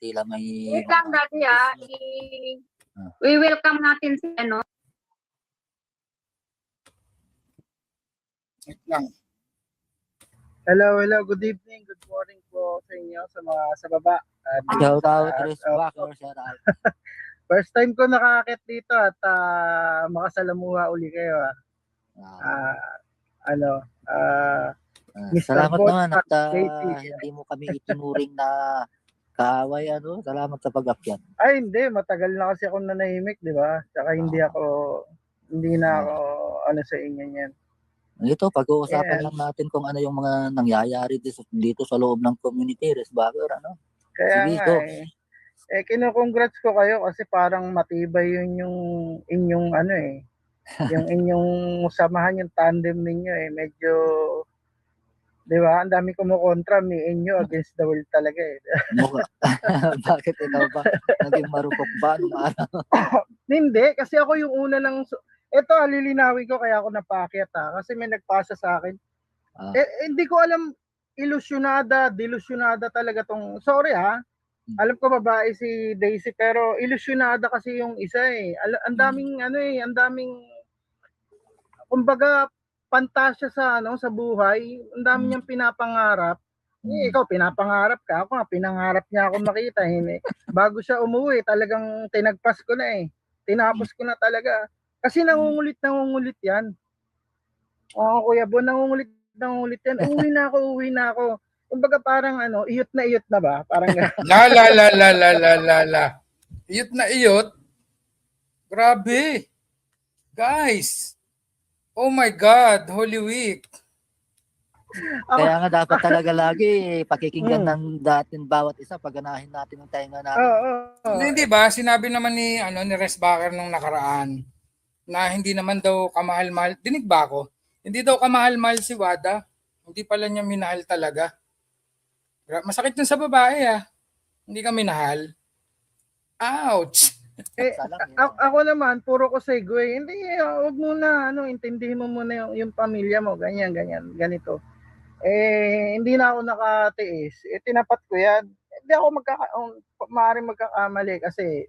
tila may... Wait lang dati we-welcome natin si ano. Wait lang. Hello, good evening, good morning po sa inyo sa mga sa baba. Shout out, Resbacker, shout out. First time ko nakakakit dito at makasalamuha uli kayo. Mr. Salamat Bot naman at JT. hindi mo kami itinuring na kaaway. Salamat sa pag-akyat. Ay hindi, matagal na kasi ako nanahimik, di ba? Tsaka hindi na ako sa inyo niyan. Ito, pag-uusapan lang natin kung ano yung mga nangyayari dito sa loob ng community, Resbacker, ano? Kaya sige, nga go. Kino-congrats ko kayo kasi parang matibay yun yung inyong yung inyong samahan, yung tandem ninyo medyo, di ba? Ang dami kumukontra, me and you against the world talaga Bakit ikaw ba? Naging marupok ba nung araw? Hindi, kasi ako yung una ng... Ito, lilinawin ko kaya ako napaakyat kasi may nagpasa sa akin. Hindi ko alam, delusyonada talaga tong... Sorry alam ko babae si Daisy pero ilusyonada kasi yung isa Ang daming ang daming kumbaga pantasya sa sa buhay. Ang dami niyang pinapangarap. Ikaw pinapangarap ka, ako nga pinangarap niya ako makita bago siya umuwi, talagang tinagpas ko na tinapos ko na talaga. Kasi nangungulit yan. Kuya Bon, nangungulit yan. Uwi na ako. Kumbaga parang iyot na ba? Parang La. Iyot na iyot. Grabe. Guys. Oh my God, Holy Week. Kaya nga dapat talaga lagi pakikinggan ng datin bawat isa, pagganahin natin ang tainga natin. Hindi ba? Sinabi naman ni Resbacker nung nakaraan na hindi naman daw kamahal-mahal. Dinig ba ako? Hindi daw kamahal-mahal si Wada. Hindi pala niya minahal talaga. Masakit yun sa babae Hindi ka minahal. Ouch! Ako naman, puro ko segue. Hindi, wag muna, intindihin mo muna yung pamilya mo, ganyan, ganito. Hindi na ako nakatiis. Tinapat ko yan. Hindi ako maaaring magkakamali kasi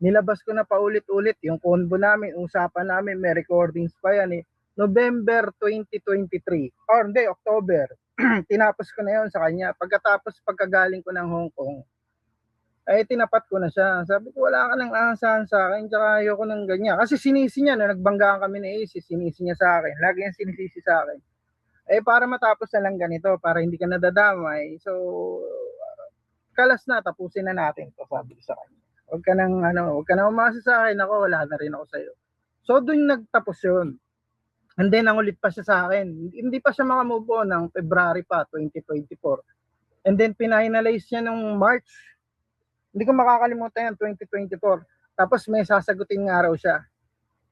nilabas ko na paulit-ulit yung convo namin, usapan namin, may recordings pa yan November 2023. Or hindi, October. Tinapos ko na yon sa kanya. Pagkagaling ko ng Hong Kong, tinapat ko na siya. Sabi ko, wala ka nang aasahan sa akin, tsaka ayoko ng ganyan. Kasi sinisi niya, nagbanggaan kami ni AC, sinisi niya sa akin. Lagi yung sinisisi sa akin. Para matapos na lang ganito, para hindi ka nadadamay. So, kalas na, tapusin na natin ito, sabi ko sa kanya. Huwag ka nang umasa sa akin, ako, wala na rin ako sa'yo. So, doon nagtapos yun. And then, nangulit pa siya sa akin. Hindi pa siya makamove on ng February pa, 2024. And then, pinahinalyze niya nung March. Hindi ko makakalimutan yan, 2024. Tapos, may sasagutin nga raw siya.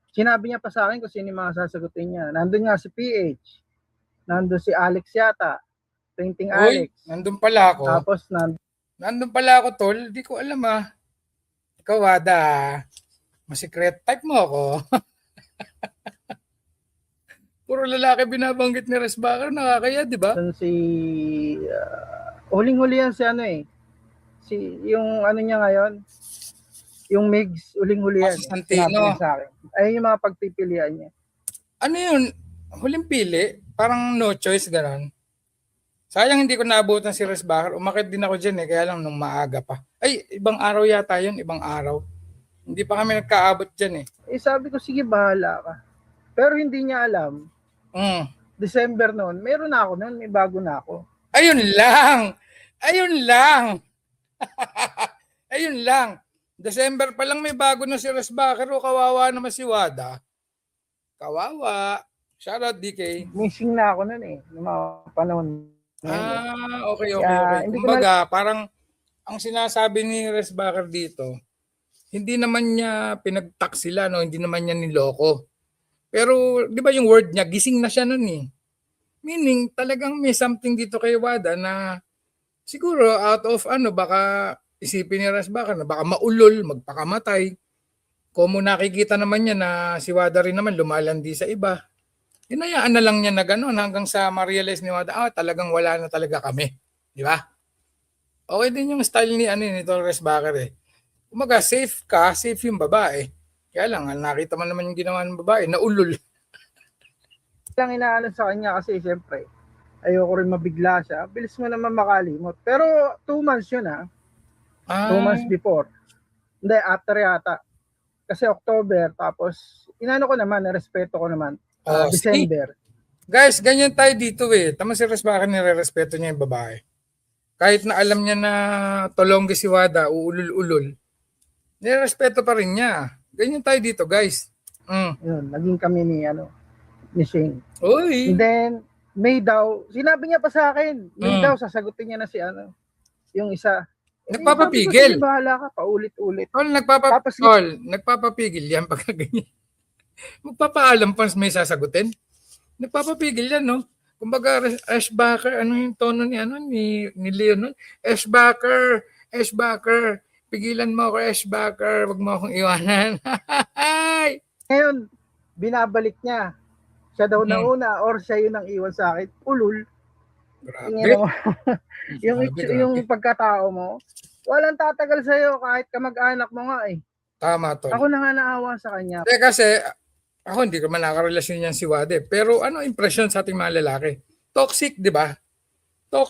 Sinabi niya pa sa akin kung sino yung mga sasagutin niya. Nandun nga si PH. Nandun si Alex yata. Painting Alex. Nandun pala ako. Tapos, nandun pala ako, tol. Di ko alam Ikaw, Wada. Masikret type mo ako. Puro lalaki binabanggit ni Resbacker. Nakakaya, di ba? Huling-huli yan si yung niya ngayon, yung Migs, huling-huli yan. Santino. Sa akin. Ay, yung mga pagpipilian niya. Ano yun? Huling pili? Parang no choice, gano'n. Sayang hindi ko naabutan si Resbacker. Umakit din ako dyan kaya lang nung maaga pa. Ay, ibang araw yata yun, ibang araw. Hindi pa kami nagkaabot dyan Sabi ko, sige, bahala ka. Pero hindi niya alam. December noon, meron na ako noon, may bago na ako. Ayun lang! Ayun lang. December pa lang may bago na si Resbacker. Kawawa naman si Wada. Kawawa. Shoutout DK. Missing na ako noon noong mga panahon. Okay. Kumbaga, parang ang sinasabi ni Resbacker dito, hindi naman niya pinagtaksila, hindi naman niya niloko. Pero, di ba yung word niya, gising na siya noon Meaning, talagang may something dito kay Wada na siguro out of baka isipin ni Resbacker na baka maulol, magpakamatay. Kung nakikita naman niya na si Wada rin naman lumalandi sa iba, hinayaan na lang niya na gano'n hanggang sa ma-realize ni Wada, talagang wala na talaga kami. Di ba? Okay din yung style ni nito Res Baker eh. Kumaga, safe ka, safe yung babae. Kaya lang, nakita mo naman yung ginawa ng babae, naulol. Lang inaano sa kanya kasi siyempre, ayoko rin mabigla siya. Bilis mo naman makalimot. Pero 2 months yun 2 months before. Hindi, after yata. Kasi October, tapos inano ko naman, respeto ko naman. December. Guys, ganyan tayo dito eh. Tama si Res Baker, nire-respeto niya yung babae. Kahit na alam niya na tolongge si Wada, uulol-ulol, nire-respeto pa rin niya. Ganyan tayo dito, guys. Yun, naging kami ni Shane. Uy! And then, May daw, sinabi niya pa sa akin, May daw, sasagutin niya na si yung isa. Nagpapapigil. Sabi ko, bahala ka, paulit-ulit. Tol, nagpapapigil yan pagka ganyan. Magpapaalam pa may sasagutin. Nagpapapigil yan, no? Kumbaga, Ash Baker, ano yung tono ni Leon nun? Ash Baker, pigilan mo ako, Ash Baker, wag mo akong iwanan. Ngayon, binabalik niya. Siya daw nauna or siya yun ang iwan sa akin. Ulul. Grabe. Yung pagkatao mo, walang tatagal sa'yo kahit kamag-anak mo nga eh. Tama, Tol. Ako na nga naawa sa kanya. Kasi, ako hindi ko man nakarelasyon yan si Wade. Pero ano impression sa ating mga lalaki? Toxic, di ba?